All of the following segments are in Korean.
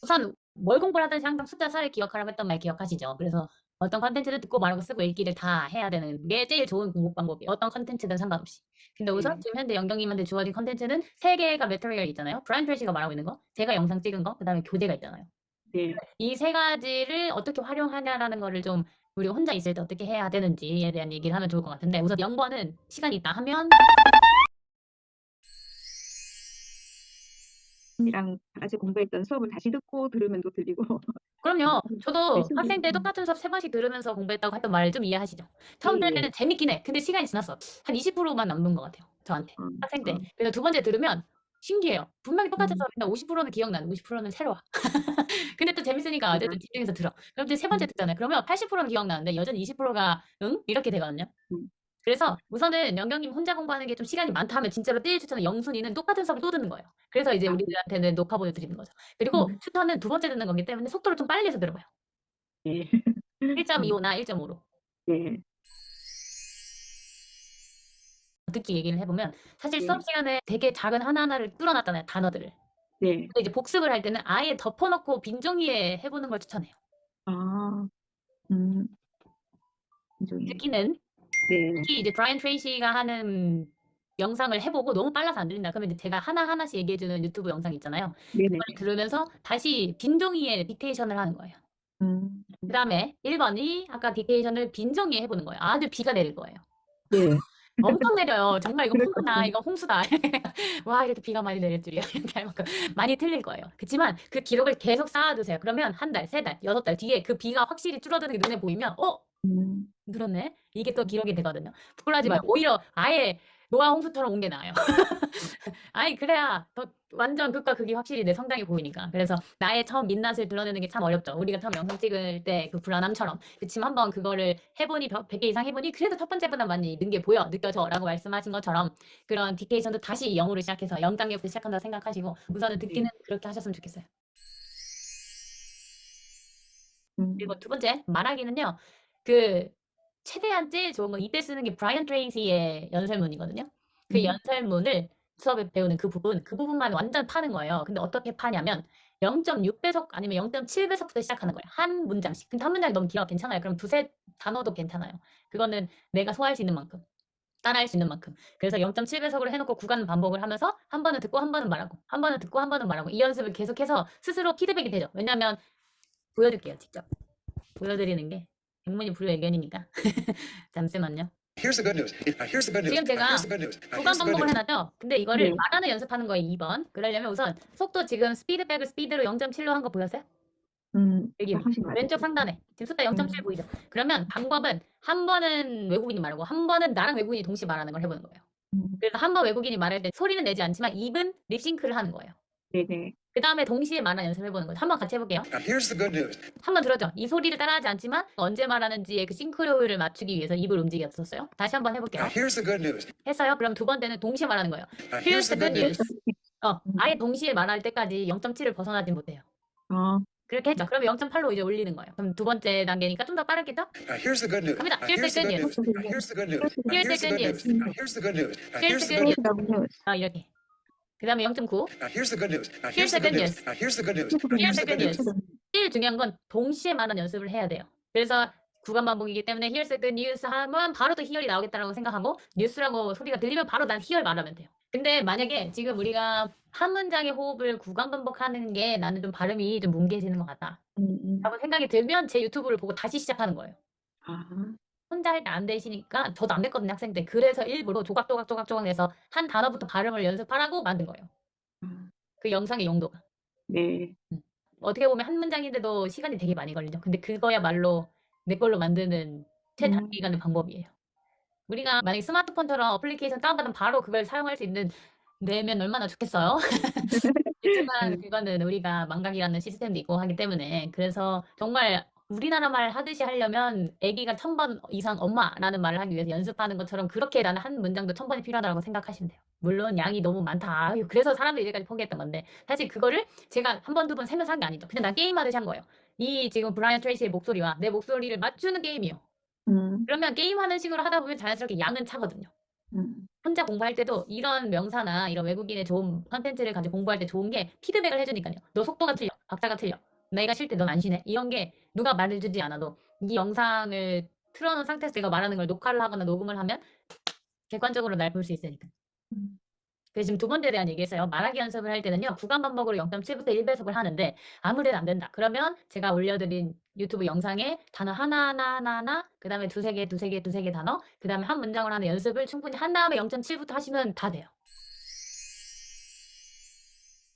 우선 뭘 공부를 하든지 항상 숫자 4를 기억하라고 했던 말 기억하시죠? 그래서 어떤 컨텐츠를 듣고 말하고 쓰고 읽기를 다 해야 되는 게 제일 좋은 공부 방법이에요. 어떤 컨텐츠든 상관없이. 근데 우선 네. 지금 현재 영경님한테 주어진 컨텐츠는 3개가 메터리얼 있잖아요. 브라이언 트레이시가 말하고 있는 거, 제가 영상 찍은 거, 그다음에 교재가 있잖아요. 네. 이 3가지를 어떻게 활용하냐라는 거를 좀 우리가 혼자 있을 때 어떻게 해야 되는지에 대한 얘기를 하면 좋을 것 같은데, 우선 0번은 시간이 있다 하면 이랑 다 같이 공부했던 수업을 다시 듣고 들으면 또 들리고. 그럼요. 저도 열심히. 학생 때 똑같은 수업 3번씩 들으면서 공부했다고 했던 말 좀 이해하시죠? 처음 들을 예예. 때는 재밌긴 해. 근데 시간이 지났어. 한 20%만 남는 것 같아요, 저한테. 어. 학생 때. 어. 그래서 두 번째 들으면 신기해요. 분명히 똑같은 음. 수업인데 50%는 기억나는, 50%는 새로워. 근데 또 재밌으니까 맞아. 어쨌든 집중해서 들어. 그럼 이제 세 번째 음. 듣잖아요. 그러면 80%는 기억나는데 여전히 20%가 응? 이렇게 되거든요. 음. 그래서 우선은 영경님 혼자 공부하는 게 좀 시간이 많다 하면 진짜로 제일 추천은 영순이는 똑같은 수업을 또 듣는 거예요. 그래서 이제 아. 우리들한테는 녹화 보내드리는 거죠. 그리고 음. 추천은 두 번째 듣는 거기 때문에 속도를 좀 빨리 해서 들어봐요. 예. 1.25나 1.5로. 네. 듣기 얘기를 해보면 사실 수업 네. 시간에 되게 작은 하나하나를 뚫어놨잖아요, 단어들을. 네. 근데 이제 복습을 할 때는 아예 덮어놓고 빈 종이에 해보는 걸 추천해요. 아. 음. 인정해. 듣기는 네. 특히 이제 브라이언 트레이시가 하는 영상을 해보고 너무 빨라서 안 들린다 그러면 이제 제가 하나하나씩 얘기해주는 유튜브 영상 있잖아요. 네네. 그걸 들으면서 다시 빈 종이에 딕테이션을 하는 거예요. 음. 그 다음에 1번이 아까 딕테이션을 빈 종이에 해보는 거예요. 아주 비가 내릴 거예요. 네. 엄청 내려요. 정말 이거 그럴 것 폭우다, 같아요. 이거 홍수다. 와, 이렇게 비가 많이 내릴 줄이야. 이렇게 할 만큼 많이 틀릴 거예요. 그치만 그 기록을 계속 쌓아두세요. 그러면 한 달, 3달, 6달 뒤에 그 비가 확실히 줄어드는 게 눈에 보이면 음. 늘었네? 이게 또 기록이 되거든요. 부끄러워하지 네. 말고 오히려 아예 노아 홍수처럼 온 게 나아요. 아니 그래야 더 완전 극과 극이 확실히 내 성장이 보이니까. 그래서 나의 처음 민낯을 드러내는 게 참 어렵죠. 우리가 처음 영상 찍을 때 그 불안함처럼. 그치만 한번 그거를 해보니 100개 이상 해보니 그래도 첫 번째보다 많이 는 게 보여, 느껴져 라고 말씀하신 것처럼 그런 딕테이션도 다시 0으로 시작해서 0단계부터 시작한다고 생각하시고 우선은 네. 듣기는 그렇게 하셨으면 좋겠어요. 음. 그리고 두 번째 말하기는요. 그 최대한 제일 좋은 건 이때 쓰는 게 브라이언 트레이시의 연설문이거든요. 그 음. 연설문을 수업에 배우는 그 부분만 완전 파는 거예요. 근데 어떻게 파냐면 0.6배속 아니면 0.7배속부터 시작하는 거예요. 한 문장씩. 근데 한 문장이 너무 길어 괜찮아요. 그럼 두세 단어도 괜찮아요. 그거는 내가 소화할 수 있는 만큼, 따라할 수 있는 만큼. 그래서 0.7배속으로 해놓고 구간 반복을 하면서 한 번은 듣고 한 번은 말하고, 한 번은 듣고 한 번은 말하고 이 연습을 계속해서 스스로 피드백이 되죠. 왜냐하면 보여줄게요, 직접. 보여드리는 게 백문이 불여일견이니까. 잠시만요. Here's the good news. Here's the good news. 지금 제가 Here's the good news. 구간 Here's the good 반복을 news. 해놨죠? 근데 이거를 네. 말하는 연습하는 거예요, 2번. 그러려면 우선 속도 지금 스피드백을 스피드로 0.7로 한 거 보였어요? 여기 하신 것 왼쪽 같아요. 상단에 지금 숫자 0.7 보이죠? 그러면 방법은 한 번은 외국인이 말하고 한 번은 나랑 외국인이 동시에 말하는 걸 해보는 거예요. 음. 그래서 한 번 외국인이 말할 때 소리는 내지 않지만 입은 립싱크를 하는 거예요. 네네. 그 다음에 동시에 말하는 연습을 해보는 거죠. 한번 같이 해볼게요. Here's the good news. 한번 들었죠? 이 소리를 따라하지 않지만 언제 말하는지의 그 싱크로율을 맞추기 위해서 입을 움직였었어요. 다시 한번 해볼게요. Here's the good news. 했어요? 그럼 두 번째는 동시에 말하는 거예요. Here's the good news. 아예 동시에 말할 때까지 0.7을 벗어나지 못해요. 그렇게 했죠. 그럼 0.8로 이제 올리는 거예요. 그럼 두 번째 단계니까 좀 더 빠르겠죠? Here's the good news. 갑니다. Here's the good news. Here's the good news. Here's the Here's the good good news. news. Here's the good news. Here's the good news. 이렇게. 그 다음에 0.9. Here's the good news. Here's the good news. Here's the good news. Here's the good news. 제일 중요한 건 동시에 말하는 연습을 해야 돼요. 그래서 구간 반복이기 때문에 here's the good news 하면 바로 또 히얼이 나오겠다라고 생각하고 뉴스라고 소리가 들리면 바로 난 히얼 말하면 돼요. 근데 만약에 지금 우리가 한 문장의 호흡을 구간 반복하는 게 나는 좀 발음이 좀 뭉개지는 것 같다 라고 생각이 들면 제 유튜브를 보고 다시 시작하는 거예요. 혼자 할 때 안 되시니까 저도 안 됐거든요, 학생 때. 그래서 일부러 조각조각 내서 한 단어부터 발음을 연습하라고 만든 거예요. 그 영상의 용도가. 네. 어떻게 보면 한 문장인데도 시간이 되게 많이 걸리죠. 근데 그거야말로 내 걸로 만드는 최단기 가는 방법이에요. 우리가 만약에 스마트폰처럼 어플리케이션 다운받으면 바로 그걸 사용할 수 있는 되면 얼마나 좋겠어요. 그렇지만 그거는 우리가 망각이라는 시스템도 있고 하기 때문에 그래서 정말 우리나라 말 하듯이 하려면 아기가 1000번 이상 엄마라는 말을 하기 위해서 연습하는 것처럼 그렇게 나는 한 문장도 1000번이 필요하다고 생각하시면 돼요. 물론 양이 너무 많다. 아유, 그래서 사람들이 이제까지 포기했던 건데 사실 그거를 제가 한 번, 두 번 세면서 한 게 아니죠. 그냥 난 게임하듯이 한 거예요. 이 지금 브라이언 트레이시의 목소리와 내 목소리를 맞추는 게임이에요. 그러면 게임하는 식으로 하다 보면 자연스럽게 양은 차거든요. 혼자 공부할 때도 이런 명사나 이런 외국인의 좋은 컨텐츠를 가지고 공부할 때 좋은 게 피드백을 해주니까요. 너 속도가 틀려. 박자가 틀려. 내가 쉴 때 넌 안 쉬네. 이런 게 누가 말해주지 않아도 이 영상을 틀어놓은 상태에서 내가 말하는 걸 녹화를 하거나 녹음을 하면 객관적으로 날 볼 수 있으니까. 음. 그래서 지금 두 번째에 대한 얘기했어요. 말하기 연습을 할 때는요. 구간 반복으로 0.7부터 1배속을 하는데 아무래도 안 된다. 그러면 제가 올려드린 유튜브 영상에 단어 하나하나 그다음에 두세 개 단어 그다음에 한 문장을 하는 연습을 충분히 한 다음에 0.7부터 하시면 다 돼요.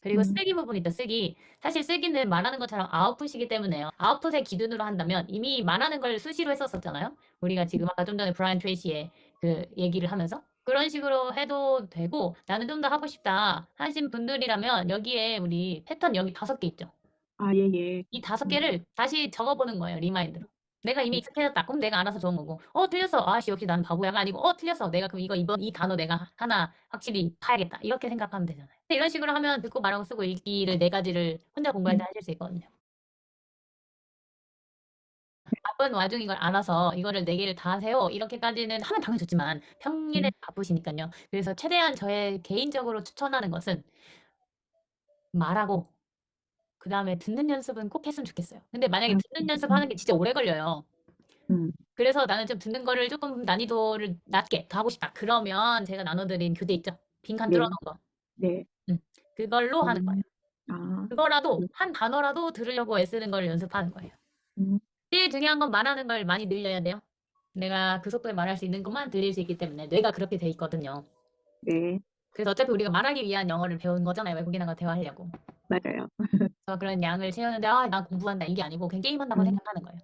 그리고 쓰기 부분이 있다. 쓰기. 사실 쓰기는 말하는 것처럼 아웃풋이기 때문에요. 아웃풋의 기준으로 한다면 이미 말하는 걸 수시로 했었잖아요. 우리가 지금 아까 좀 전에 브라이언 트레이시의 그 얘기를 하면서 그런 식으로 해도 되고 나는 좀 더 하고 싶다 하신 분들이라면 여기에 우리 패턴 여기 5개 있죠. 아, 예예. 이 5개를 다시 적어보는 거예요. 리마인드로. 내가 이미 익숙해졌다. 그럼 내가 알아서 적은 거고. 틀렸어. 아씨 역시 나는 바보야가 아니고 틀렸어. 내가 그럼 이번 이 단어 내가 하나 확실히 파야겠다. 이렇게 생각하면 되잖아요. 이런 식으로 하면 듣고 말하고 쓰고 읽기를 4가지를 혼자 공부할 때 하실 수 있거든요. 바쁜 와중인 걸 알아서 이거를 4개를 다 하세요. 이렇게까지는 하면 당연히 좋지만 평일에 바쁘시니까요. 그래서 최대한 저의 개인적으로 추천하는 것은 말하고 그다음에 듣는 연습은 꼭 했으면 좋겠어요. 근데 만약에 듣는 연습하는 게 진짜 오래 걸려요. 그래서 나는 좀 듣는 거를 조금 난이도를 낮게 더 하고 싶다. 그러면 제가 나눠드린 교재 있죠? 빈칸 네. 뚫어 놓은 거. 네. 그걸로 하는 거예요. 아. 그거라도 한 단어라도 들으려고 애쓰는 걸 연습하는 거예요. 음. 제일 중요한 건 말하는 걸 많이 늘려야 돼요. 내가 그 속도에 말할 수 있는 것만 들릴 수 있기 때문에 뇌가 그렇게 돼 있거든요. 네. 그래서 어차피 우리가 말하기 위한 영어를 배운 거잖아요. 외국인하고 대화하려고. 맞아요. 그래서 그런 양을 채우는데 난 공부한다 이게 아니고 그냥 게임한다고 생각하는 거예요.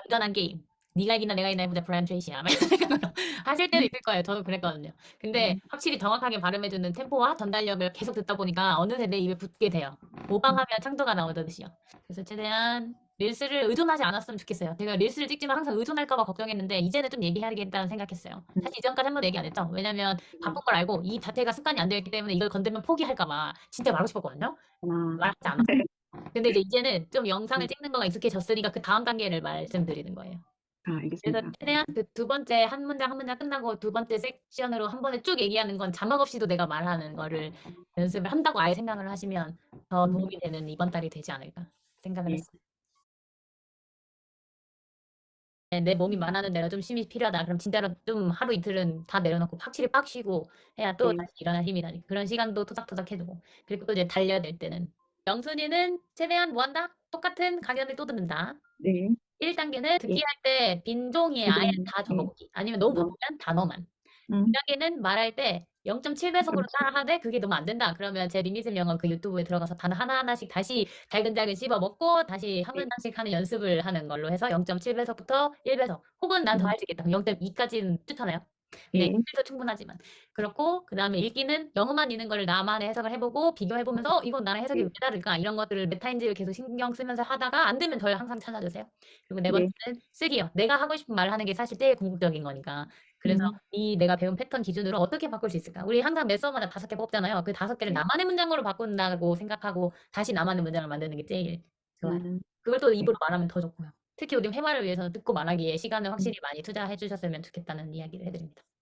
안전한 게임. 네가 이기나 내가 이기나 해보자 브라이언 트레이시야. 막 이런 생각으로 하실 때도 있을 거예요. 저도 그랬거든요. 근데 확실히 정확하게 발음해주는 템포와 전달력을 계속 듣다 보니까 어느새 내 입에 붙게 돼요. 모방하면 창조가 나오듯이요. 그래서 최대한 릴스를 의존하지 않았으면 좋겠어요. 제가 릴스를 찍지만 항상 의존할까 봐 걱정했는데 이제는 좀 얘기해야겠다는 생각했어요. 사실 이전까지 한 번도 얘기 안 했죠. 왜냐면 바쁜 걸 알고 이 자체가 습관이 안 되었기 때문에 이걸 건들면 포기할까 봐 진짜 말하고 싶었거든요. 말하지 않았어요. 근데 이제는 좀 영상을 찍는 거가 익숙해졌으니까 그 다음 단계를 말씀드리는 거예요. 아, 그래서 알겠습니다. 최대한 그 두 번째 한 문장 한 문장 끝나고 두 번째 섹션으로 한 번에 쭉 얘기하는 건 자막 없이도 내가 말하는 거를 연습을 한다고 아예 생각을 하시면 더 도움이 되는 이번 달이 되지 않을까 생각을 네. 했어요. 내 몸이 말하는 대로 좀 쉼이 필요하다. 그럼 진짜로 좀 하루 이틀은 다 내려놓고 확실히 빡 쉬고 해야 또 다시 일어날 힘이 나니까. 그런 시간도 토닥토닥 해두고. 그리고 또 이제 달려야 될 때는. 영순이는 최대한 뭐 한다? 똑같은 강연을 또 듣는다. 네. 1단계는 듣기 예. 할 때 빈 종이에 아예 다 네. 적어보기. 아니면 너무 바쁘면 단어만. 2단계는 말할 때 0.7배속으로 따라하되 그게 너무 안 된다. 그러면 제 리미슬 영어 그 유튜브에 들어가서 단어 하나하나씩 다시 잘근잘근 씹어 먹고 다시 한 문장씩 하는 연습을 하는 걸로 해서 0.7배속부터 1배속 혹은 난 더 할 수 있겠다. 0.2까지는 추천해요. 근데 1도 충분하지만. 그렇고 그다음에 읽기는 영어만 있는 거를 나만의 해석을 해보고 비교해보면서 이건 나랑 해석이 왜 다를까? 이런 것들을 메타인지를 계속 신경 쓰면서 하다가 안 되면 저를 항상 찾아주세요. 그리고 네 번째는 쓰기요. 내가 하고 싶은 말을 하는 게 사실 제일 궁극적인 거니까. 그래서 이 내가 배운 패턴 기준으로 어떻게 바꿀 수 있을까? 우리 항상 매 수업마다 5개 뽑잖아요. 그 5개를 나만의 문장으로 바꾼다고 생각하고 다시 나만의 문장을 만드는 게 제일 좋아요. 그걸 또 입으로 말하면 더 좋고요. 특히 우리 회화를 위해서 듣고 말하기에 시간을 확실히 많이 투자해 주셨으면 좋겠다는 이야기를 해드립니다.